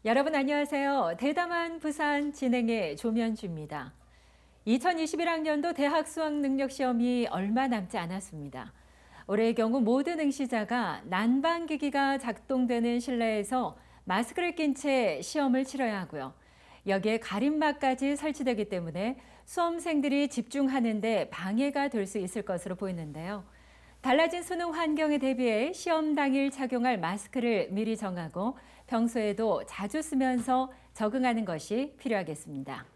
여러분 안녕하세요. 대담한 부산 진행의 조면주입니다. 2021학년도 대학 수학능력시험이 얼마 남지 않았습니다. 올해의 경우 모든 응시자가 난방기기가 작동되는 실내에서 마스크를 낀 채 시험을 치러야 하고요. 여기에 가림막까지 설치되기 때문에 수험생들이 집중하는 데 방해가 될 수 있을 것으로 보이는데요. 달라진 수능 환경에 대비해 시험 당일 착용할 마스크를 미리 정하고 평소에도 자주 쓰면서 적응하는 것이 필요하겠습니다.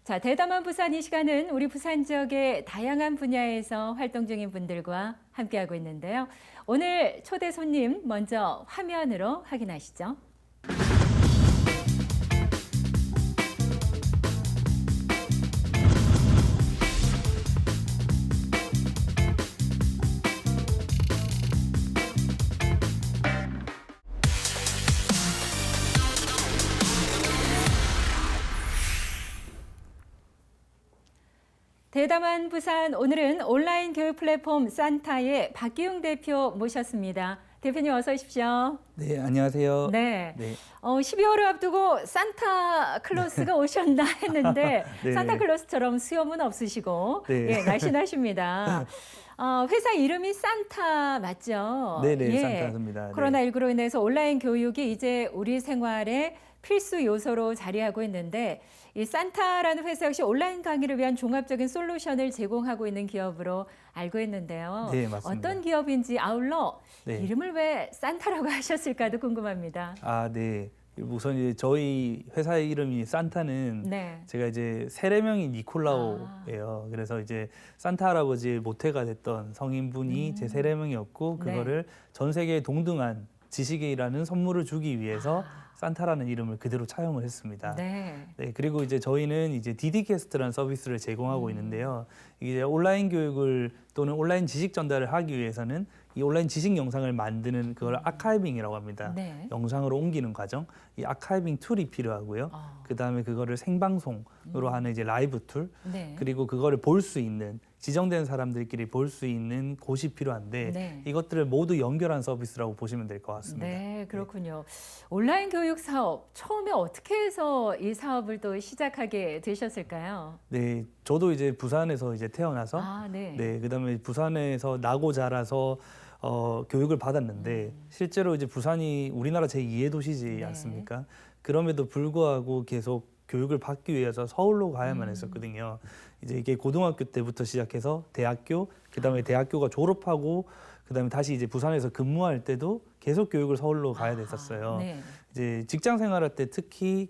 자, 대담한 부산 이 시간은 우리 부산 지역의 다양한 분야에서 활동 중인 분들과 함께하고 있는데요. 오늘 초대 손님 먼저 화면으로 확인하시죠. 대담한 부산, 오늘은 온라인 교육 플랫폼 산타의 박기웅 대표 모셨습니다. 대표님 어서 오십시오. 네, 안녕하세요. 네. 네. 12월을 앞두고 산타클로스가 오셨나 했는데 네. 산타클로스처럼 수염은 없으시고 네. 예, 날씬하십니다. 회사 이름이 산타 맞죠? 네네, 예. 산타입니다. 네. 코로나19로 인해서 온라인 교육이 이제 우리 생활의 필수 요소로 자리하고 있는데 이 산타라는 회사 역시 온라인 강의를 위한 종합적인 솔루션을 제공하고 있는 기업으로 알고 있는데요. 네, 맞습니다. 어떤 기업인지 아울러 네. 이름을 왜 산타라고 하셨을까도 궁금합니다. 아, 네. 우선 이제 저희 회사 이름이 산타는 네. 제가 이제 세례명이 니콜라오예요. 그래서 이제 산타 할아버지의 모태가 됐던 성인분이 제 세례명이었고 네. 그거를 전 세계에 동등한 지식이라는 선물을 주기 위해서 산타라는 이름을 그대로 차용을 했습니다. 네. 네, 그리고 이제 저희는 이제 디디캐스트라는 서비스를 제공하고 있는데요. 이게 온라인 교육을 또는 온라인 지식 전달을 하기 위해서는 이 온라인 지식 영상을 만드는 그걸 아카이빙이라고 합니다. 네. 영상으로 옮기는 과정. 이 아카이빙 툴이 필요하고요. 그다음에 그거를 생방송으로 하는 이제 라이브 툴. 네. 그리고 그거를 볼 수 있는 지정된 사람들끼리 볼 수 있는 곳이 필요한데 네. 이것들을 모두 연결한 서비스라고 보시면 될 것 같습니다. 네, 그렇군요. 온라인 교육 사업 처음에 어떻게 해서 이 사업을 또 시작하게 되셨을까요? 네, 저도 이제 부산에서 이제 태어나서 네. 네, 그다음에 부산에서 나고 자라서 교육을 받았는데 실제로 이제 부산이 우리나라 제2의 도시지 네. 않습니까? 그럼에도 불구하고 계속 교육을 받기 위해서 서울로 가야만 했었거든요. 이제 이게 고등학교 때부터 시작해서 대학교, 그다음에 대학교가 졸업하고 그다음에 다시 이제 부산에서 근무할 때도 계속 교육을 서울로 가야 됐었어요. 네. 이제 직장 생활할 때 특히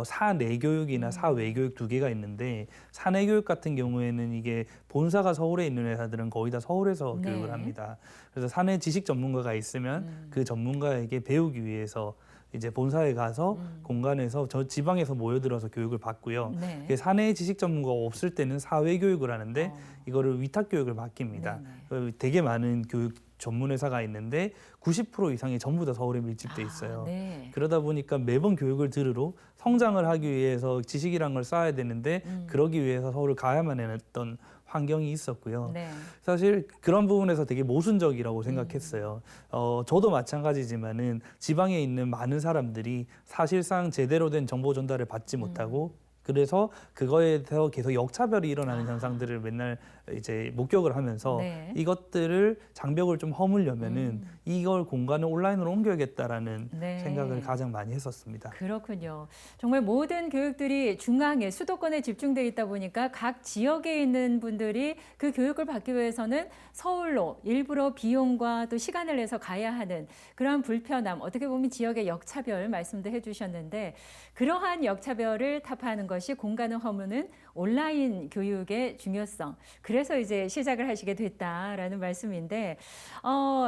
사내 교육이나 사외 교육 두 개가 있는데 사내 교육 같은 경우에는 이게 본사가 서울에 있는 회사들은 거의 다 서울에서 네. 교육을 합니다. 그래서 사내 지식 전문가가 있으면 그 전문가에게 배우기 위해서 이제 본사에 가서 공간에서 저 지방에서 모여들어서 교육을 받고요. 네. 그 사내 지식 전문가가 없을 때는 사회 교육을 하는데 이거를 위탁 교육을 맡깁니다. 되게 많은 교육 전문 회사가 있는데 90% 이상이 전부 다 서울에 밀집돼 있어요. 네. 그러다 보니까 매번 교육을 들으러 성장을 하기 위해서 지식이란 걸 쌓아야 되는데 그러기 위해서 서울을 가야만 했던 환경이 있었고요. 네. 사실 그런 부분에서 되게 모순적이라고 생각했어요. 저도 마찬가지지만은 지방에 있는 많은 사람들이 사실상 제대로 된 정보 전달을 받지 못하고 그래서 그거에 대해서 계속 역차별이 일어나는 현상들을 맨날 이제 목격을 하면서 네. 이것들을 장벽을 좀 허물려면은 이걸 공간을 온라인으로 옮겨야겠다라는 네. 생각을 가장 많이 했었습니다. 그렇군요. 정말 모든 교육들이 중앙에 수도권에 집중돼 있다 보니까 각 지역에 있는 분들이 그 교육을 받기 위해서는 서울로 일부러 비용과 또 시간을 내서 가야 하는 그런 불편함, 어떻게 보면 지역의 역차별 말씀도 해주셨는데 그러한 역차별을 타파하는 것이 공간을 허무는 온라인 교육의 중요성. 그래서 이제 시작을 하시게 됐다라는 말씀인데,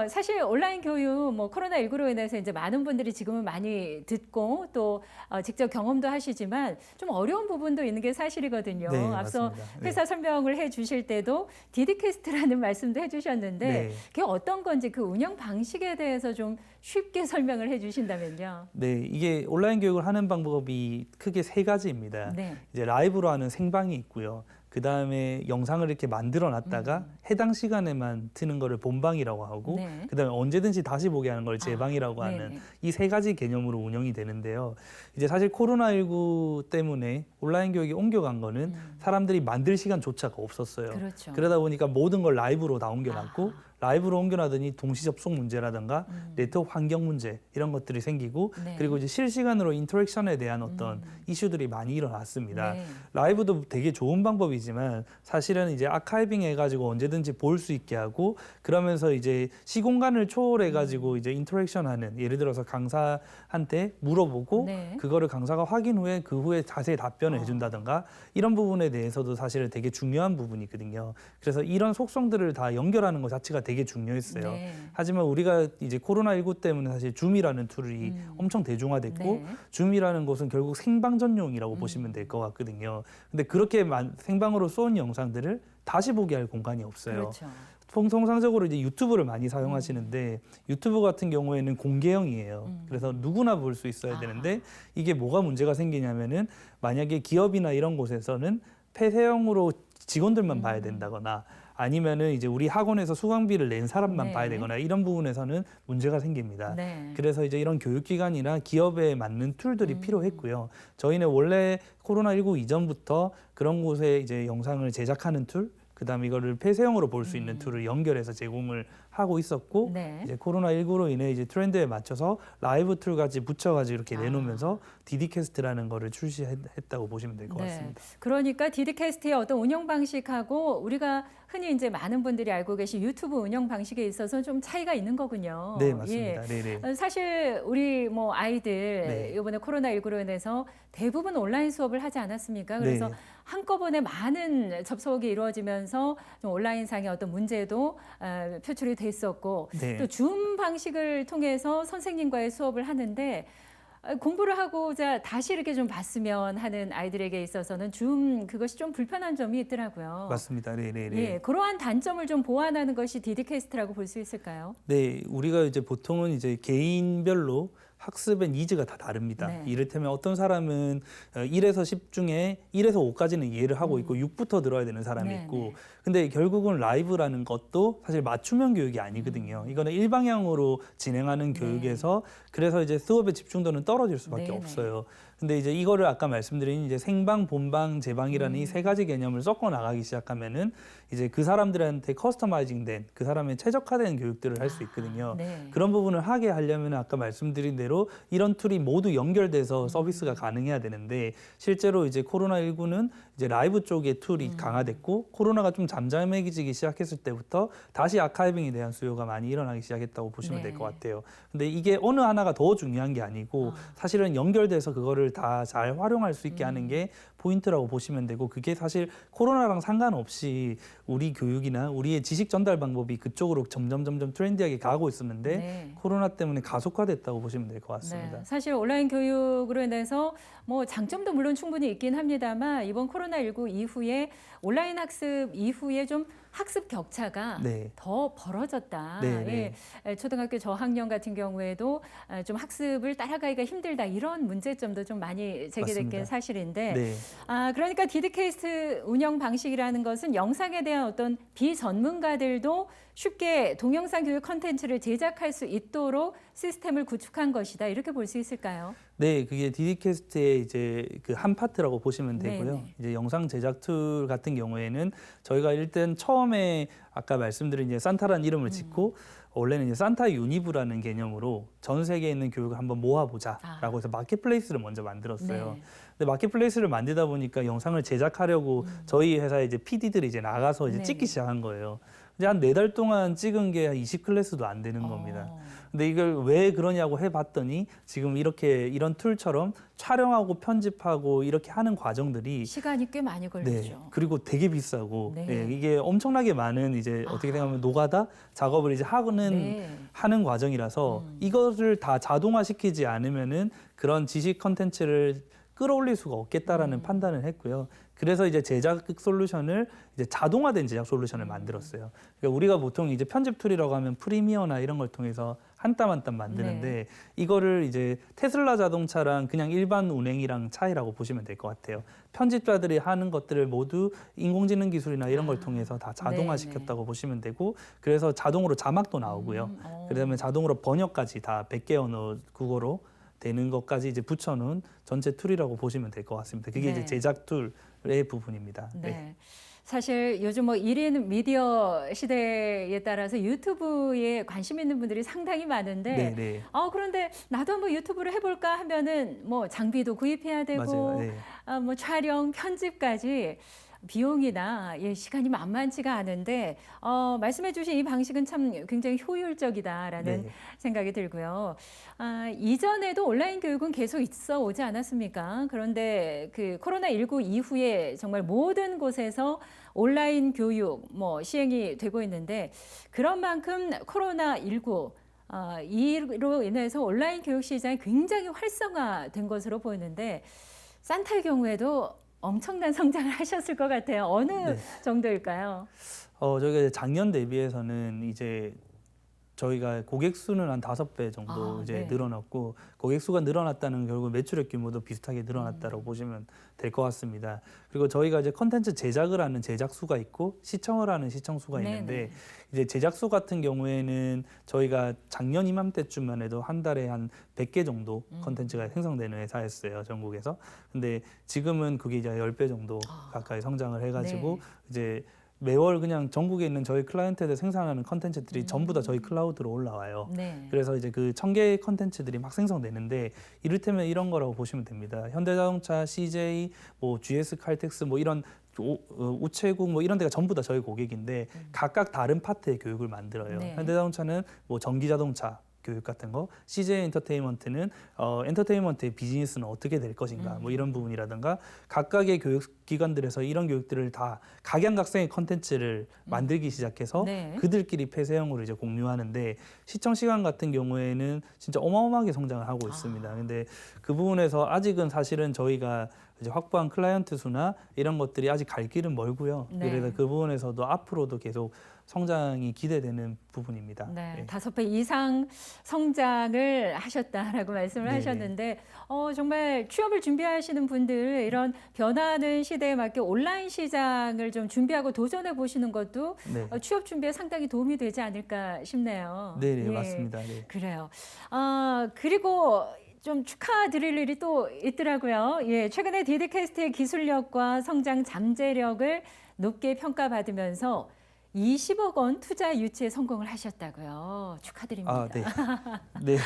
사실 온라인 교육, 뭐 코로나19로 인해서 이제 많은 분들이 지금은 많이 듣고 또 직접 경험도 하시지만 좀 어려운 부분도 있는 게 사실이거든요. 네, 앞서 맞습니다. 네. 회사 설명을 해 주실 때도 디디캐스트라는 말씀도 해 주셨는데, 네. 그게 어떤 건지 그 운영 방식에 대해서 좀 쉽게 설명을 해주신다면요. 네, 이게 온라인 교육을 하는 방법이 크게 세 가지입니다. 네. 이제 라이브로 하는 생방이 있고요. 그 다음에 영상을 이렇게 만들어 놨다가 해당 시간에만 트는 거를 본방이라고 하고, 네. 그 다음에 언제든지 다시 보게 하는 걸 재방이라고 하는 네네. 이 세 가지 개념으로 운영이 되는데요. 이제 사실 코로나19 때문에 온라인 교육이 옮겨간 거는 사람들이 만들 시간조차가 없었어요. 그렇죠. 그러다 보니까 모든 걸 라이브로 다 옮겨놨고, 라이브로 옮겨놨더니 동시 접속 문제라든가 네트워크 환경 문제 이런 것들이 생기고, 네. 그리고 이제 실시간으로 인터랙션에 대한 어떤 이슈들이 많이 일어났습니다. 네. 라이브도 되게 좋은 방법이지만 사실은 이제 아카이빙 해가지고 언제든지 볼 수 있게 하고, 그러면서 이제 시공간을 초월해가지고 이제 인터랙션하는, 예를 들어서 강사한테 물어보고 네. 그거를 강사가 확인 후에 그 후에 자세히 답변을 해준다든가 이런 부분에 대해서도 사실은 되게 중요한 부분이거든요. 그래서 이런 속성들을 다 연결하는 것 자체가 되게 중요했어요. 네. 하지만 우리가 이제 코로나19 때문에 사실 줌이라는 툴이 엄청 대중화됐고, 네. 줌이라는 것은 결국 생방 전용이라고 보시면 될 것 같거든요. 근데 그렇게 생방으로 쏜 영상들을 다시 보게 할 공간이 없어요. 그렇죠. 통상적으로 이제 유튜브를 많이 사용하시는데 유튜브 같은 경우에는 공개형이에요. 그래서 누구나 볼 수 있어야 되는데 이게 뭐가 문제가 생기냐면은, 만약에 기업이나 이런 곳에서는 폐쇄형으로 직원들만 봐야 된다거나, 아니면은 이제 우리 학원에서 수강비를 낸 사람만 네. 봐야 되거나 이런 부분에서는 문제가 생깁니다. 네. 그래서 이제 이런 교육기관이나 기업에 맞는 툴들이 필요했고요. 저희는 원래 코로나19 이전부터 그런 곳에 이제 영상을 제작하는 툴, 그다음에 이거를 폐쇄형으로 볼 수 있는 툴을 연결해서 제공을 하고 있었고, 네. 이제 코로나19로 인해 이제 트렌드에 맞춰서 라이브 툴 같이 붙여가지고 이렇게 내놓으면서 디디캐스트라는 거를 출시했다고 보시면 될 것 같습니다. 그러니까 디드캐스트의 어떤 운영 방식하고 우리가 흔히 이제 많은 분들이 알고 계신 유튜브 운영 방식에 있어서 좀 차이가 있는 거군요. 네, 맞습니다. 예. 네네. 사실 우리 뭐 아이들 네. 이번에 코로나19로 인해서 대부분 온라인 수업을 하지 않았습니까? 그래서 네. 한꺼번에 많은 접속이 이루어지면서 좀 온라인상의 어떤 문제도 표출이 됐었고, 네. 또 줌 방식을 통해서 선생님과의 수업을 하는데 공부를 하고자 다시 이렇게 좀 봤으면 하는 아이들에게 있어서는 줌 그것이 좀 불편한 점이 있더라고요. 맞습니다. 네네네. 예, 그러한 단점을 좀 보완하는 것이 디드캐스트라고 볼 수 있을까요? 네, 우리가 이제 보통은 이제 개인별로 학습의 니즈가 다 다릅니다. 네. 이를테면 어떤 사람은 1에서 10 중에 1에서 5까지는 이해를 하고 있고 6부터 들어야 되는 사람이 네, 있고, 네. 근데 결국은 라이브라는 것도 사실 맞춤형 교육이 아니거든요. 이거는 일방향으로 진행하는 교육에서 그래서 이제 수업의 집중도는 떨어질 수밖에 네, 네. 없어요. 근데 이제 이거를 아까 말씀드린 이제 생방, 본방, 재방이라는 이 세 가지 개념을 섞어 나가기 시작하면은 이제 그 사람들한테 커스터마이징된, 그 사람의 최적화된 교육들을 할 수 있거든요. 네. 그런 부분을 하게 하려면 아까 말씀드린 대로 이런 툴이 모두 연결돼서 서비스가 가능해야 되는데, 실제로 이제 코로나19는 이제 라이브 쪽의 툴이 강화됐고, 코로나가 좀 잠잠해지기 시작했을 때부터 다시 아카이빙에 대한 수요가 많이 일어나기 시작했다고 보시면 될 것 네. 같아요. 근데 이게 어느 하나가 더 중요한 게 아니고 사실은 연결돼서 그거를 다 잘 활용할 수 있게 하는 게 포인트라고 보시면 되고, 그게 사실 코로나랑 상관없이 우리 교육이나 우리의 지식 전달 방법이 그쪽으로 점점 트렌디하게 가고 있었는데 네. 코로나 때문에 가속화됐다고 보시면 될 것 같습니다. 네, 사실 온라인 교육으로 인해서 뭐 장점도 물론 충분히 있긴 합니다만, 이번 코로나19 이후에 온라인 학습 이후에 좀 학습 격차가 네. 더 벌어졌다. 네, 예, 초등학교 저학년 같은 경우에도 좀 학습을 따라가기가 힘들다, 이런 문제점도 좀 많이 제기된 게 맞습니다. 사실인데, 네. 그러니까 디드캐스트 운영 방식이라는 것은 영상에 대한 어떤 비전문가들도 쉽게 동영상 교육 컨텐츠를 제작할 수 있도록 시스템을 구축한 것이다, 이렇게 볼 수 있을까요? 네, 그게 디디캐스트의 이제 그 한 파트라고 보시면 되고요. 네네. 이제 영상 제작 툴 같은 경우에는 저희가 일단 처음에 아까 말씀드린 이제 산타라는 이름을 짓고, 원래는 이제 산타 유니브라는 개념으로 전 세계에 있는 교육을 한번 모아보자라고 해서 마켓플레이스를 먼저 만들었어요. 네. 근데 마켓플레이스를 만들다 보니까 영상을 제작하려고 저희 회사에 이제 PD들이 이제 나가서 이제 네. 찍기 시작한 거예요. 이제 한 4달 동안 찍은 게 한 20클래스도 안 되는 겁니다. 근데 이걸 왜 그러냐고 해봤더니 지금 이렇게 이런 툴처럼 촬영하고 편집하고 이렇게 하는 과정들이 시간이 꽤 많이 네, 걸리죠. 그리고 되게 비싸고 네. 예, 이게 엄청나게 많은 이제 어떻게 생각하면 노가다 작업을 이제 네. 하는 과정이라서 이것을 다 자동화시키지 않으면은 그런 지식 컨텐츠를 끌어올릴 수가 없겠다라는 판단을 했고요. 그래서 이제 제작 솔루션을 이제 자동화된 제작 솔루션을 만들었어요. 그러니까 우리가 보통 이제 편집 툴이라고 하면 프리미어나 이런 걸 통해서 한 땀 한 땀 만드는데 이거를 이제 테슬라 자동차랑 그냥 일반 운행이랑 차이라고 보시면 될 것 같아요. 편집자들이 하는 것들을 모두 인공지능 기술이나 이런 걸 통해서 다 자동화 시켰다고 보시면 되고, 그래서 자동으로 자막도 나오고요. 그다음에 자동으로 번역까지 다 100개 언어 국어로 되는 것까지 이제 붙여놓은 전체 툴이라고 보시면 될 것 같습니다. 그게 이제 제작 툴의 부분입니다. 네. 사실 요즘 뭐 1인 미디어 시대에 따라서 유튜브에 관심 있는 분들이 상당히 많은데, 그런데 나도 한번 유튜브를 해볼까 하면은 뭐 장비도 구입해야 되고, 맞아요. 뭐 촬영, 편집까지 비용이나 시간이 만만치가 않은데 말씀해주신 이 방식은 참 굉장히 효율적이다라는 생각이 들고요. 이전에도 온라인 교육은 계속 있어 오지 않았습니까? 그런데 그 코로나19 이후에 정말 모든 곳에서 온라인 교육 시행이 되고 있는데, 그런 만큼 코로나19 이로 인해서 온라인 교육 시장이 굉장히 활성화된 것으로 보이는데, 산타의 경우에도 엄청난 성장을 하셨을 것 같아요. 어느 정도일까요? 저희가 작년 대비해서는 이제 저희가 고객 수는 한 5배 정도 늘어났고, 고객 수가 늘어났다는 결국 매출액 규모도 비슷하게 늘어났다고 보시면 될 것 같습니다. 그리고 저희가 이제 컨텐츠 제작을 하는 제작수가 있고 시청을 하는 시청수가 있는데, 이제 제작수 같은 경우에는 저희가 작년 이맘때쯤만 해도 한 달에 한 100개 정도 컨텐츠가 생성되는 회사였어요, 전국에서. 근데 지금은 그게 이제 10배 정도 가까이 성장을 해가지고 이제 매월 그냥 전국에 있는 저희 클라이언트들 생산하는 컨텐츠들이 전부 다 저희 클라우드로 올라와요. 그래서 이제 그 1000개의 컨텐츠들이 막 생성되는데, 이를테면 이런 거라고 보시면 됩니다. 현대자동차, CJ, 뭐 GS 칼텍스, 뭐 이런 우체국 뭐 이런 데가 전부 다 저희 고객인데 각각 다른 파트의 교육을 만들어요. 현대자동차는 뭐 전기자동차 교육 같은 거, CJ 엔터테인먼트는 엔터테인먼트의 비즈니스는 어떻게 될 것인가, 뭐 이런 부분이라든가, 각각의 교육 기관들에서 이런 교육들을 다 각양각색의 컨텐츠를 만들기 시작해서 그들끼리 폐쇄형으로 이제 공유하는데, 시청 시간 같은 경우에는 진짜 어마어마하게 성장을 하고 있습니다. 근데 그 부분에서 아직은 사실은 저희가 이제 확보한 클라이언트 수나 이런 것들이 아직 갈 길은 멀고요. 그래서 그 부분에서도 앞으로도 계속 성장이 기대되는 부분입니다. 5배 이상 성장을 하셨다라고 말씀을 하셨는데, 정말 취업을 준비하시는 분들, 이런 변화하는 시대에 맞게 온라인 시장을 좀 준비하고 도전해 보시는 것도 취업 준비에 상당히 도움이 되지 않을까 싶네요. 맞습니다. 그래요. 그리고 좀 축하드릴 일이 또 있더라고요. 최근에 디디캐스트의 기술력과 성장 잠재력을 높게 평가받으면서 20억 원 투자 유치에 성공을 하셨다고요. 축하드립니다.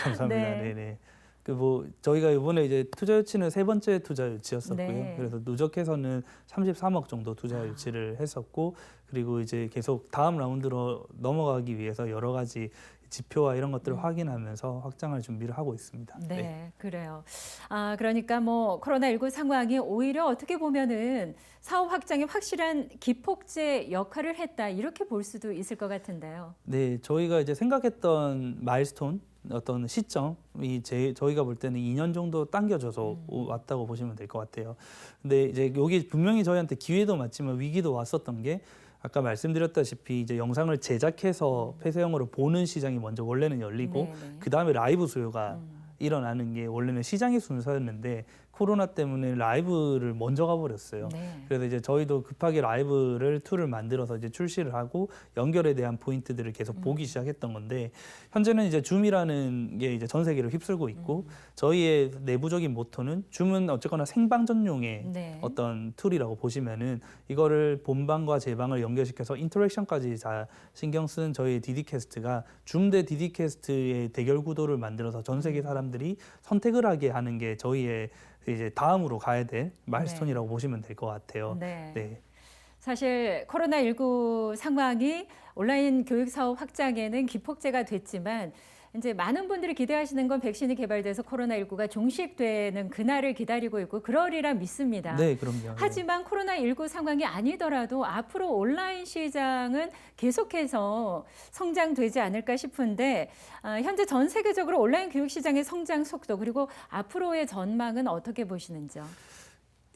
감사합니다. 저희가 이번에 이제 투자 유치는 3번째 투자 유치였었고요. 그래서 누적해서는 33억 정도 투자 유치를 했었고, 그리고 이제 계속 다음 라운드로 넘어가기 위해서 여러 가지 지표와 이런 것들을 확인하면서 확장할 준비를 하고 있습니다. 그래요. 그러니까 뭐 코로나19 상황이 오히려 어떻게 보면은 사업 확장에 확실한 기폭제 역할을 했다, 이렇게 볼 수도 있을 것 같은데요. 저희가 이제 생각했던 마일스톤, 어떤 시점이 저희가 볼 때는 2년 정도 당겨져서 왔다고 보시면 될 것 같아요. 근데 이제 여기 분명히 저희한테 기회도 맞지만 위기도 왔었던 게, 아까 말씀드렸다시피 이제 영상을 제작해서 폐쇄형으로 보는 시장이 먼저 원래는 열리고 그 다음에 라이브 수요가 일어나는 게 원래는 시장의 순서였는데, 코로나 때문에 라이브를 먼저 가버렸어요. 그래서 이제 저희도 급하게 라이브를 툴을 만들어서 이제 출시를 하고 연결에 대한 포인트들을 계속 보기 시작했던 건데, 현재는 이제 줌이라는 게 이제 전 세계를 휩쓸고 있고, 저희의 내부적인 모토는 줌은 어쨌거나 생방전용의 어떤 툴이라고 보시면은, 이거를 본방과 재방을 연결시켜서 인터랙션까지 다 신경 쓰는 저희의 디디캐스트가 줌 대 디디캐스트의 대결 구도를 만들어서 전 세계 사람들이 선택을 하게 하는 게 저희의 이제 다음으로 가야 될 마일스톤이라고 보시면 될 것 같아요. 사실 코로나19 상황이 온라인 교육 사업 확장에는 기폭제가 됐지만, 이제 많은 분들이 기대하시는 건 백신이 개발돼서 코로나19가 종식되는 그날을 기다리고 있고 그러리라 믿습니다. 그럼요. 하지만 코로나19 상황이 아니더라도 앞으로 온라인 시장은 계속해서 성장되지 않을까 싶은데, 현재 전 세계적으로 온라인 교육 시장의 성장 속도, 그리고 앞으로의 전망은 어떻게 보시는지요?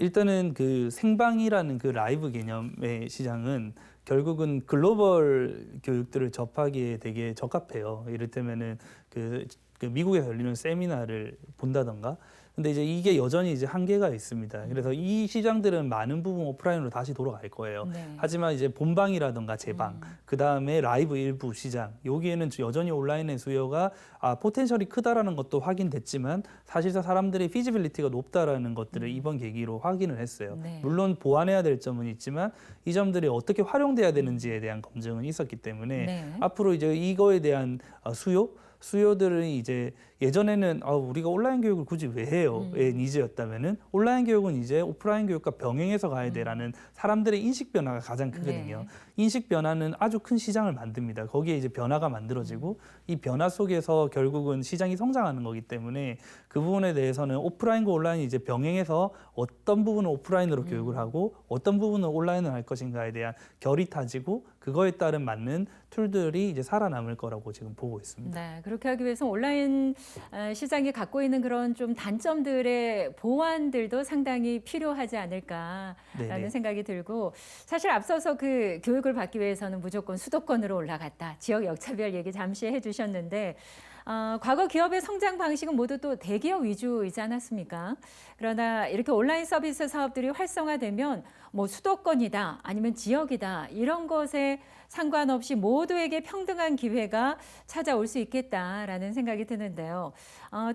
일단은 그 생방이라는 그 라이브 개념의 시장은 결국은 글로벌 교육들을 접하기에 되게 적합해요. 이를테면은 그 미국에서 열리는 세미나를 본다던가. 근데 이제 이게 여전히 이제 한계가 있습니다. 그래서 이 시장들은 많은 부분 오프라인으로 다시 돌아갈 거예요. 네. 하지만 이제 본방이라던가 재방, 그 다음에 라이브 일부 시장, 여기에는 여전히 온라인의 수요가 포텐셜이 크다라는 것도 확인됐지만 사실상 사람들의 피지빌리티가 높다라는 것들을 이번 계기로 확인을 했어요. 네. 물론 보완해야 될 점은 있지만 이 점들이 어떻게 활용돼야 되는지에 대한 검증은 있었기 때문에 네. 앞으로 이제 이거에 대한 수요들은 이제 예전에는 우리가 온라인 교육을 굳이 왜 해요?의 니즈였다면은 온라인 교육은 이제 오프라인 교육과 병행해서 가야 돼라는 사람들의 인식 변화가 가장 크거든요. 네. 인식 변화는 아주 큰 시장을 만듭니다. 거기에 이제 변화가 만들어지고 이 변화 속에서 결국은 시장이 성장하는 거기 때문에 그 부분에 대해서는 오프라인과 온라인이 이제 병행해서 어떤 부분은 오프라인으로 교육을 하고 어떤 부분은 온라인을 할 것인가에 대한 결이 타지고 그거에 따른 맞는 툴들이 이제 살아남을 거라고 지금 보고 있습니다. 네, 그렇게 하기 위해서 온라인 시장이 갖고 있는 그런 좀 단점들의 보완들도 상당히 필요하지 않을까라는 네네. 생각이 들고 사실 앞서서 그 교육을 받기 위해서는 무조건 수도권으로 올라갔다. 지역 역차별 얘기 잠시 해주셨는데 과거 기업의 성장 방식은 모두 또 대기업 위주이지 않았습니까? 그러나 이렇게 온라인 서비스 사업들이 활성화되면 뭐 수도권이다 아니면 지역이다 이런 것에 상관없이 모두에게 평등한 기회가 찾아올 수 있겠다라는 생각이 드는데요.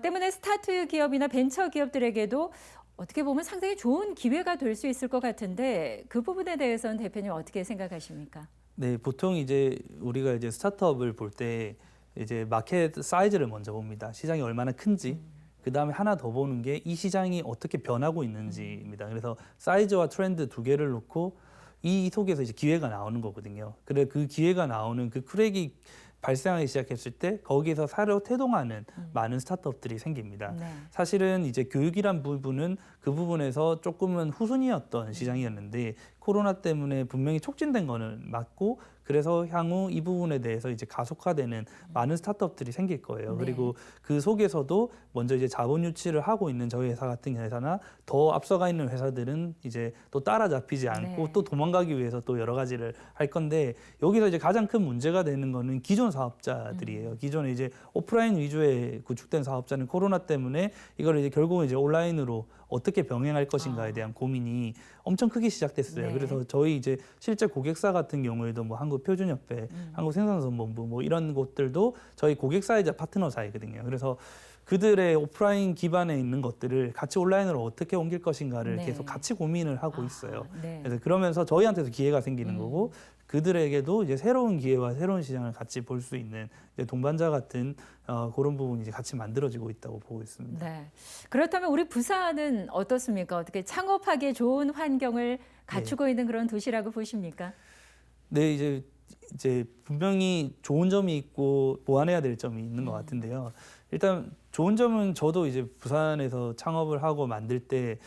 때문에 스타트 기업이나 벤처 기업들에게도 어떻게 보면 상당히 좋은 기회가 될 수 있을 것 같은데 그 부분에 대해서는 대표님 어떻게 생각하십니까? 네, 보통 이제 우리가 이제 스타트업을 볼 때 이제 마켓 사이즈를 먼저 봅니다. 시장이 얼마나 큰지. 그 다음에 하나 더 보는 게 이 시장이 어떻게 변하고 있는지입니다. 그래서 사이즈와 트렌드 두 개를 놓고 이 속에서 이제 기회가 나오는 거거든요. 그래 그 기회가 나오는 그 크랙이 발생하기 시작했을 때 거기서 새로 태동하는 많은 스타트업들이 생깁니다. 네. 사실은 이제 교육이란 부분은 그 부분에서 조금은 후순위였던 시장이었는데 코로나 때문에 분명히 촉진된 거는 맞고 그래서 향후 이 부분에 대해서 이제 가속화되는 많은 스타트업들이 생길 거예요. 네. 그리고 그 속에서도 먼저 이제 자본 유치를 하고 있는 저희 회사 같은 회사나 더 앞서가 있는 회사들은 이제 또 따라잡히지 않고 네. 또 도망가기 위해서 또 여러 가지를 할 건데 여기서 이제 가장 큰 문제가 되는 거는 기존 사업자들이에요. 기존에 이제 오프라인 위주의 구축된 사업자는 코로나 때문에 이걸 이제 결국은 이제 온라인으로 어떻게 병행할 것인가에 대한 고민이 엄청 크게 시작됐어요. 네. 그래서 저희 이제 실제 고객사 같은 경우에도 뭐 한국표준협회, 한국생산선본부 뭐 이런 곳들도 저희 고객사이자 파트너사이거든요. 그래서 그들의 오프라인 기반에 있는 것들을 같이 온라인으로 어떻게 옮길 것인가를 네. 계속 같이 고민을 하고 있어요. 네. 그래서 그러면서 저희한테도 기회가 생기는 거고 그들에게도 이제 새로운 기회와 새로운 시장을 같이 볼 수 있는 이제 동반자 같은 그런 부분이 이제 같이 만들어지고 있다고 보고 있습니다. 네. 그렇다면 우리 부산은 어떻습니까? 어떻게 창업하기에 좋은 환경을 갖추고 있는 그런 도시라고 보십니까? 네, 이제 분명히 좋은 점이 있고 보완해야 될 점이 있는 것 같은데요. 일단 좋은 점은 저도 이제 부산에서 창업을 하고 만들 때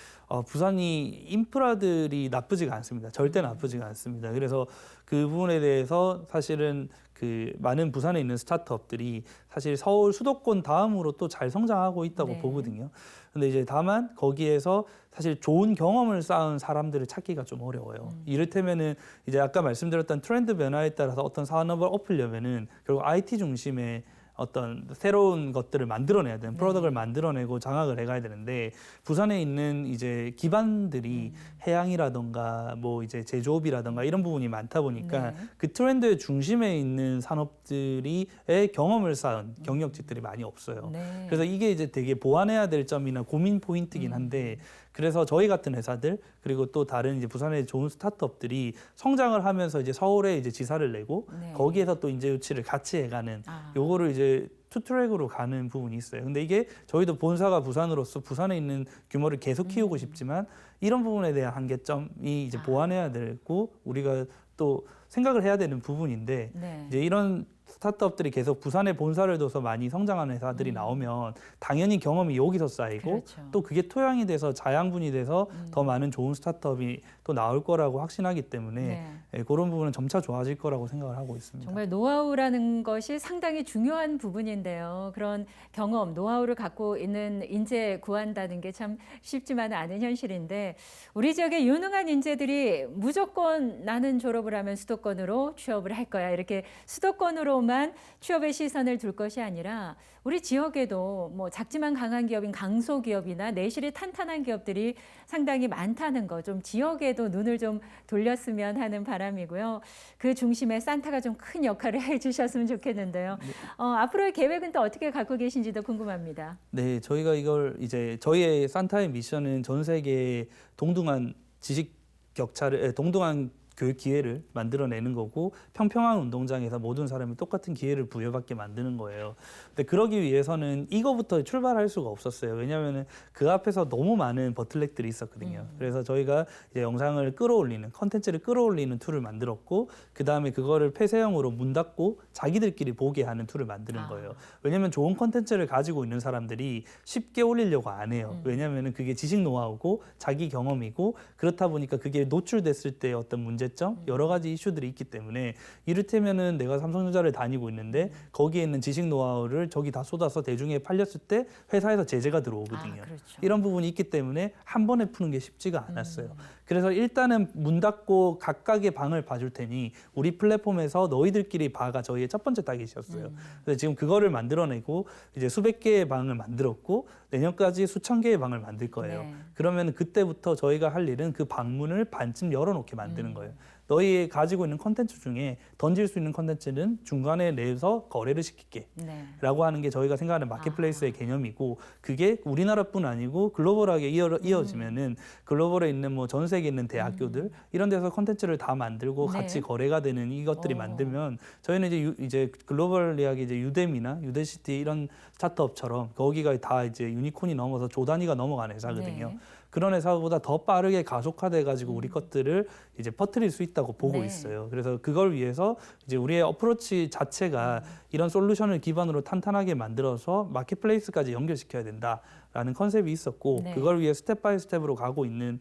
부산이 인프라들이 나쁘지가 않습니다. 절대 나쁘지가 않습니다. 그래서 그 부분에 대해서 사실은 그 많은 부산에 있는 스타트업들이 사실 서울 수도권 다음으로 또 잘 성장하고 있다고 네. 보거든요. 근데 이제 다만 거기에서 사실 좋은 경험을 쌓은 사람들을 찾기가 좀 어려워요. 이를테면은 이제 아까 말씀드렸던 트렌드 변화에 따라서 어떤 산업을 엎으려면은 결국 IT 중심의 어떤 새로운 것들을 만들어내야 되는 프로덕트를 만들어내고 장악을 해가야 되는데 부산에 있는 이제 기반들이 해양이라던가 뭐 이제 제조업이라던가 이런 부분이 많다 보니까 네. 그 트렌드의 중심에 있는 산업들이의 경험을 쌓은 경력직들이 많이 없어요. 네. 그래서 이게 이제 되게 보완해야 될 점이나 고민 포인트긴 한데 그래서 저희 같은 회사들 그리고 또 다른 이제 부산의 좋은 스타트업들이 성장을 하면서 이제 서울에 이제 지사를 내고 네. 거기에서 또 인재 유치를 같이 해가는 요거를 이제 투트랙으로 가는 부분이 있어요. 근데 이게 저희도 본사가 부산으로서 부산에 있는 규모를 계속 키우고 싶지만 이런 부분에 대한 한계점이 이제 보완해야 되고 우리가 또 생각을 해야 되는 부분인데 네. 이제 이런 스타트업들이 계속 부산에 본사를 둬서 많이 성장하는 회사들이 나오면 당연히 경험이 여기서 쌓이고 그렇죠. 또 그게 토양이 돼서 자양분이 돼서 더 많은 좋은 스타트업이 또 나올 거라고 확신하기 때문에 네. 예, 그런 부분은 점차 좋아질 거라고 생각을 하고 있습니다. 정말 노하우라는 것이 상당히 중요한 부분인데요. 그런 경험, 노하우를 갖고 있는 인재 구한다는 게 참 쉽지만은 않은 현실인데 우리 지역의 유능한 인재들이 무조건 나는 졸업을 하면 수도권으로 취업을 할 거야. 이렇게 수도권으로만 취업의 시선을 둘 것이 아니라 우리 지역에도 뭐 작지만 강한 기업인 강소기업이나 내실이 탄탄한 기업들이 상당히 많다는 거 좀 지역에도 눈을 좀 돌렸으면 하는 바람이고요. 그 중심에 산타가 좀 큰 역할을 해주셨으면 좋겠는데요. 앞으로의 계획은 또 어떻게 갖고 계신지도 궁금합니다. 네, 저희가 이걸 이제 저희의 산타의 미션은 전 세계에 동등한 지식 격차를, 동등한 교육 기회를 만들어내는 거고 평평한 운동장에서 모든 사람이 똑같은 기회를 부여받게 만드는 거예요. 근데 그러기 위해서는 이거부터 출발할 수가 없었어요. 왜냐하면 그 앞에서 너무 많은 버틀렉들이 있었거든요. 그래서 저희가 이제 영상을 끌어올리는 컨텐츠를 끌어올리는 툴을 만들었고 그 다음에 그거를 폐쇄형으로 문 닫고 자기들끼리 보게 하는 툴을 만드는 거예요. 왜냐하면 좋은 컨텐츠를 가지고 있는 사람들이 쉽게 올리려고 안 해요. 왜냐하면 그게 지식 노하우고 자기 경험이고 그렇다 보니까 그게 노출됐을 때 어떤 문제점 여러 가지 이슈들이 있기 때문에 이를테면은 내가 삼성전자를 다니고 있는데 거기에 있는 지식 노하우를 저기 다 쏟아서 대중에 팔렸을 때 회사에서 제재가 들어오거든요. 그렇죠. 이런 부분이 있기 때문에 한 번에 푸는 게 쉽지가 않았어요. 그래서 일단은 문 닫고 각각의 방을 봐줄 테니 우리 플랫폼에서 너희들끼리 봐가 저희의 첫 번째 타깃이었어요. 그래서 지금 그거를 만들어내고 이제 수백 개의 방을 만들었고 내년까지 수천 개의 방을 만들 거예요. 네. 그러면 그때부터 저희가 할 일은 그 방문을 반쯤 열어놓게 만드는 거예요. 너희 가지고 있는 컨텐츠 중에 던질 수 있는 컨텐츠는 중간에 내서 거래를 시킬게. 네. 라고 하는 게 저희가 생각하는 마켓플레이스의 개념이고 그게 우리나라뿐 아니고 글로벌하게 이어지면은 글로벌에 있는 뭐 전 세계에 있는 대학교들 이런 데서 컨텐츠를 다 만들고 네. 같이 거래가 되는 이것들이 만들면 저희는 이제 글로벌 대학이 이제 유데미나 유데시티 이런 스타트업처럼 거기가 다 이제 유니콘이 넘어서 조 단위가 넘어가는 회사거든요. 네. 그런 회사보다 더 빠르게 가속화돼 가지고 우리 것들을 이제 퍼뜨릴 수 있다고 보고 네. 있어요. 그래서 그걸 위해서 이제 우리의 어프로치 자체가 이런 솔루션을 기반으로 탄탄하게 만들어서 마켓플레이스까지 연결시켜야 된다라는 컨셉이 있었고 네. 그걸 위해 스텝 바이 스텝으로 가고 있는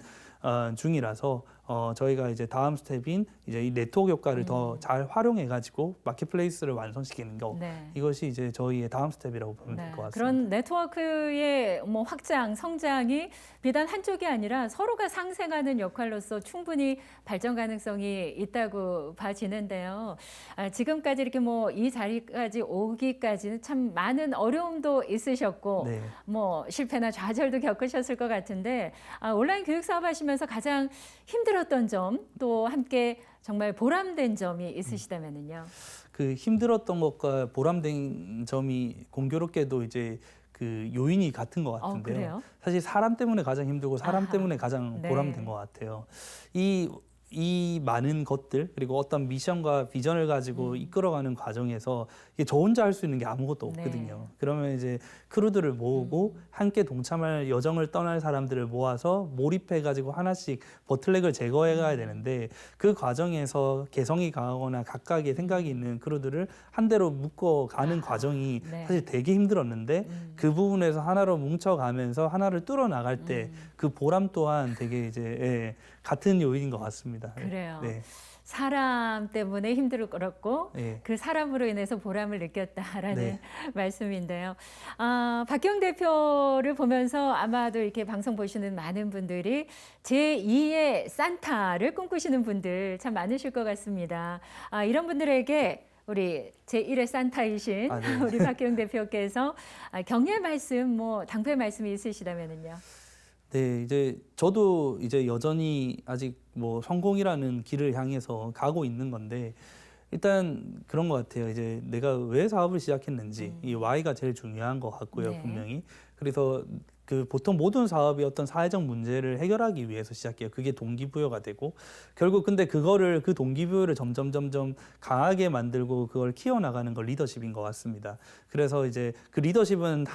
중이라서 저희가 이제 다음 스텝인 이제 이 네트워크 효과를 더 잘 활용해 가지고 마켓플레이스를 완성시키는 거 네. 이것이 이제 저희의 다음 스텝이라고 보면 될 것 같습니다. 그런 네트워크의 뭐 확장, 성장이 비단 한쪽이 아니라 서로가 상생하는 역할로서 충분히 발전 가능성이 있다고 봐지는데요. 지금까지 이렇게 뭐 이 자리까지 오기까지는 참 많은 어려움도 있으셨고 네. 뭐 실패나 좌절도 겪으셨을 것 같은데 온라인 교육 사업 하시면서 가장 힘들었던 점 또 함께 정말 보람된 점이 있으시다면은요. 그 힘들었던 것과 보람된 점이 공교롭게도 이제 그 요인이 같은 것 같은데요. 그래요? 사실 사람 때문에 가장 힘들고 사람 아하. 때문에 가장 네. 보람된 것 같아요. 이 많은 것들 그리고 어떤 미션과 비전을 가지고 이끌어가는 과정에서 이게 저 혼자 할 수 있는 게 아무것도 네. 없거든요. 그러면 이제 크루들을 모으고 함께 동참할 여정을 떠날 사람들을 모아서 몰입해가지고 하나씩 버틀렉을 제거해가야 되는데 그 과정에서 개성이 강하거나 각각의 생각이 있는 크루들을 한 대로 묶어가는 과정이 네. 사실 되게 힘들었는데 그 부분에서 하나로 뭉쳐가면서 하나를 뚫어 나갈 때 그 보람 또한 되게 이제 같은 요인인 것 같습니다. 그래요. 네. 사람 때문에 힘들었고 네. 그 사람으로 인해서 보람을 느꼈다라는 네. 말씀인데요. 박경 대표를 보면서 아마도 이렇게 방송 보시는 많은 분들이 제2의 산타를 꿈꾸시는 분들 참 많으실 것 같습니다. 이런 분들에게 우리 제1의 산타이신 네. 우리 박경 대표께서 격려의 말씀, 뭐 당부의 말씀이 있으시다면은요. 네, 이제 저도 이제 여전히 아직 뭐 성공이라는 길을 향해서 가고 있는 건데 일단 그런 것 같아요. 이제 내가 왜 사업을 시작했는지 이 Y가 제일 중요한 것 같고요, 네. 분명히. 그래서 그 보통 모든 사업이 어떤 사회적 문제를 해결하기 위해서 시작해요. 그게 동기부여가 되고 결국 근데 그거를 그 동기부여를 점점 강하게 만들고 그걸 키워나가는 걸 리더십인 것 같습니다. 그래서 이제 그 리더십은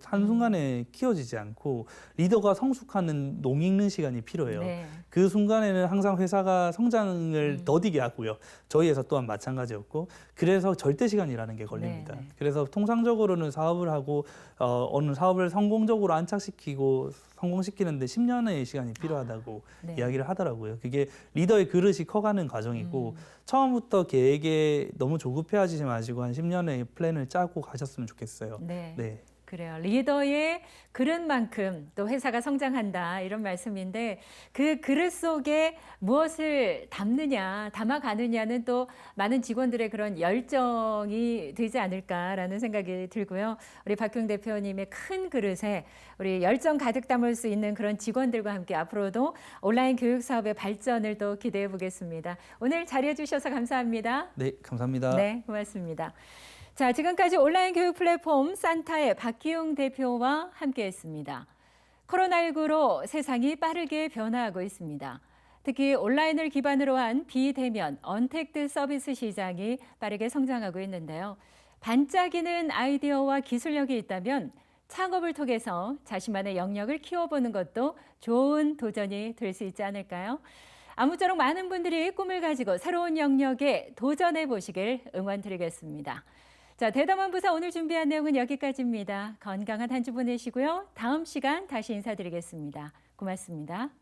한순간에 키워지지 않고 리더가 성숙하는 농익는 시간이 필요해요. 네. 그 순간에는 항상 회사가 성장을 더디게 하고요. 저희 회사 또한 마찬가지였고 그래서 절대 시간이라는 게 걸립니다. 네, 네. 그래서 통상적으로는 사업을 하고 어느 사업을 성공적으로 안착시키고 성공시키는데 10년의 시간이 필요하다고 네. 이야기를 하더라고요. 그게 리더의 그릇이 커가는 과정이고 처음부터 계획에 너무 조급해하지 마시고 한 10년의 플랜을 짜고 가셨으면 좋겠어요. 네. 네. 그래요. 리더의 그릇만큼 또 회사가 성장한다 이런 말씀인데 그 그릇 속에 무엇을 담아가느냐는 또 많은 직원들의 그런 열정이 되지 않을까라는 생각이 들고요. 우리 박경 대표님의 큰 그릇에 우리 열정 가득 담을 수 있는 그런 직원들과 함께 앞으로도 온라인 교육 사업의 발전을 또 기대해 보겠습니다. 오늘 자리해 주셔서 감사합니다. 네, 감사합니다. 네, 고맙습니다. 자, 지금까지 온라인 교육 플랫폼 산타의 박기용 대표와 함께했습니다. 코로나19로 세상이 빠르게 변화하고 있습니다. 특히 온라인을 기반으로 한 비대면, 언택트 서비스 시장이 빠르게 성장하고 있는데요. 반짝이는 아이디어와 기술력이 있다면 창업을 통해서 자신만의 영역을 키워보는 것도 좋은 도전이 될 수 있지 않을까요? 아무쪼록 많은 분들이 꿈을 가지고 새로운 영역에 도전해 보시길 응원드리겠습니다. 자, 대담한 부사 오늘 준비한 내용은 여기까지입니다. 건강한 한 주 보내시고요. 다음 시간 다시 인사드리겠습니다. 고맙습니다.